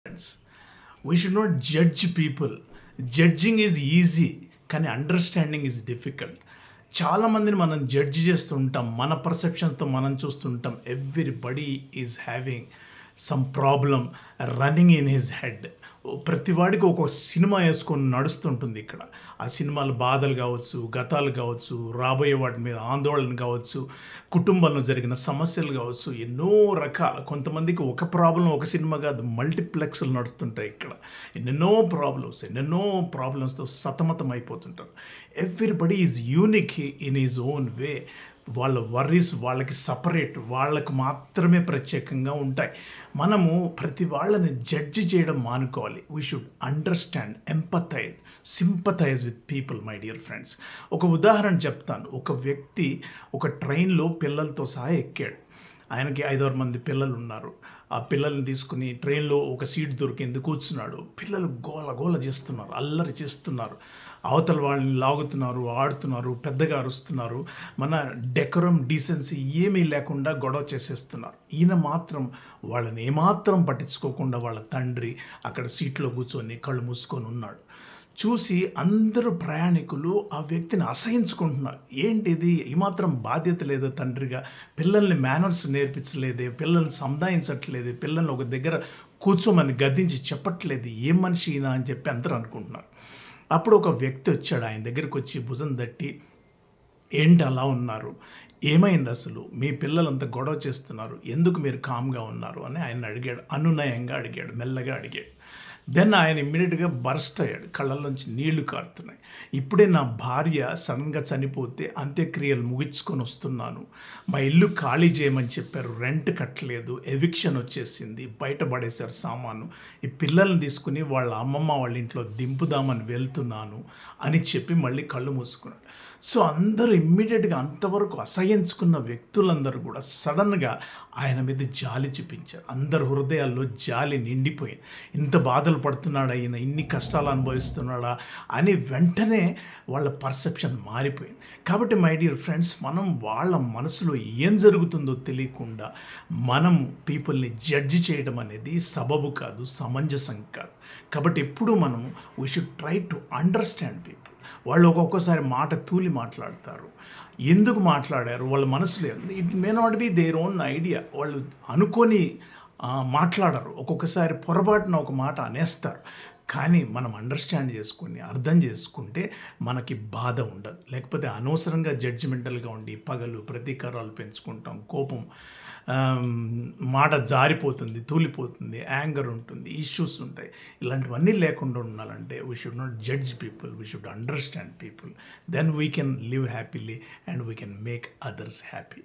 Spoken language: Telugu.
Friends, we should not judge people. Judging is easy, కానీ అండర్స్టాండింగ్ ఈజ్ డిఫికల్ట్. చాలామందిని మనం జడ్జ్ చేస్తుంటాం, మన పర్సెప్షన్తో మనం చూస్తుంటాం. Everybody is having some problem running in his head. ప్రతివాడికి ఒక సినిమా వేసుకొని నడుస్తుంటుంది ఇక్కడ. ఆ సినిమాలు బాధలు కావచ్చు, గతాలు కావచ్చు, రాబోయే వాటి మీద ఆందోళన కావచ్చు, కుటుంబంలో జరిగిన సమస్యలు కావచ్చు, ఎన్నో రకాల. కొంతమందికి ఒక ప్రాబ్లం ఒక సినిమా కాదు, మల్టీప్లెక్స్లు నడుస్తుంటాయి ఇక్కడ. ఎన్నెన్నో ప్రాబ్లమ్స్తో సతమతం అయిపోతుంటారు. Everybody is unique in his own way. వాళ్ళ వర్రీస్ వాళ్ళకి సపరేట్, వాళ్ళకు మాత్రమే ప్రత్యేకంగా ఉంటాయి. మనము ప్రతి వాళ్ళని జడ్జి చేయడం మానుకోవాలి. We should understand, empathise, sympathise with people. My dear friends, ఒక ఉదాహరణ చెప్తాను. ఒక వ్యక్తి ఒక ట్రైన్లో పిల్లలతో సహా ఎక్కాడు. ఆయనకి 5-6 మంది పిల్లలు ఉన్నారు. ఆ పిల్లల్ని తీసుకుని ట్రైన్లో ఒక సీట్ దొరికింది, కూర్చున్నాడు. పిల్లలు గోల చేస్తున్నారు, అల్లరి చేస్తున్నారు, అవతల వాళ్ళని లాగుతున్నారు, ఆడుతున్నారు, పెద్దగా అరుస్తున్నారు. మన డెకరం, డీసెన్సీ ఏమీ లేకుండా గొడవ చేసేస్తున్నారు. ఈయన మాత్రం వాళ్ళని ఏమాత్రం పట్టించుకోకుండా వాళ్ళ తండ్రి అక్కడ సీట్లో కూర్చొని కళ్ళు మూసుకొని ఉన్నాడు. చూసి అందరూ ప్రయాణికులు ఆ వ్యక్తిని అసహించుకుంటున్నారు. ఏంటిది, ఏమాత్రం బాధ్యత లేదా తండ్రిగా? పిల్లల్ని మేనర్స్ నేర్పించలేదే, పిల్లల్ని సంధాయించట్లేదే, పిల్లల్ని ఒక దగ్గర కూర్చోమని గద్దించి చెప్పట్లేదు, ఏం మనిషి ఈయన అని చెప్పి అందరూ అనుకుంటున్నారు. అప్పుడు ఒక వ్యక్తి వచ్చాడు, ఆయన దగ్గరికి వచ్చి భుజం తట్టి, ఏంటి అలా ఉన్నారు, ఏమైంది అసలు, మీ పిల్లలంతా గొడవ చేస్తున్నారు, ఎందుకు మీరు కామ్గా ఉన్నారు అని ఆయన అడిగాడు. అనునయంగా అడిగాడు, మెల్లగా అడిగాడు. దెన్ ఆయన ఇమ్మీడియట్గా బర్స్ట్ అయ్యాడు, కళ్ళల్లోంచి నీళ్లు కారుతున్నాయి. ఇప్పుడే నా భార్య సడన్గా చనిపోతే అంత్యక్రియలు ముగించుకొని వస్తున్నాను, మా ఇల్లు ఖాళీ చేయమని చెప్పారు, రెంట్ కట్టలేదు, ఎవిక్షన్ వచ్చేసింది, బయటపడేశారు సామాను, ఈ పిల్లల్ని తీసుకుని వాళ్ళ అమ్మమ్మ వాళ్ళ ఇంట్లో దింపుదామని వెళ్తున్నాను అని చెప్పి మళ్ళీ కళ్ళు మూసుకున్నాడు. సో అందరూ ఇమ్మీడియట్గా, అంతవరకు అసహించుకున్న వ్యక్తులందరూ కూడా సడన్గా ఆయన మీద జాలి చూపించారు. అందరు హృదయాల్లో జాలి నిండిపోయింది. ఇంత బాధలు పడుతున్నాడా ఈయన, ఇన్ని కష్టాలు అనుభవిస్తున్నాడా అని వెంటనే వాళ్ళ పర్సెప్షన్ మారిపోయింది. కాబట్టి మై డియర్ ఫ్రెండ్స్, మనం వాళ్ళ మనసులో ఏం జరుగుతుందో తెలియకుండా మనం పీపుల్ని జడ్జి చేయడం అనేది సబబు కాదు, సమంజసం కాదు. కాబట్టి ఎప్పుడూ మనము we should try to understand people. వాళ్ళు ఒక్కొక్కసారి మాట తూలి మాట్లాడతారు. ఎందుకు మాట్లాడారు వాళ్ళ మనసులో, it may not be their own idea. వాళ్ళు అనుకొని మాట్లాడరు. ఒక్కొక్కసారి పొరపాటున ఒక మాట అనేస్తారు. కానీ మనం అండర్స్టాండ్ చేసుకుని అర్థం చేసుకుంటే మనకి బాధ ఉండదు. లేకపోతే అనవసరంగా జడ్జిమెంటల్గా ఉండి పగలు ప్రతీకారాలు పెంచుకుంటాం, కోపం, మాట జారిపోతుంది, తూలిపోతుంది, యాంగర్ ఉంటుంది, ఇష్యూస్ ఉంటాయి. ఇలాంటివన్నీ లేకుండా ఉండాలంటే we should not judge people, we should understand people. Then we can live happily and we can make others happy.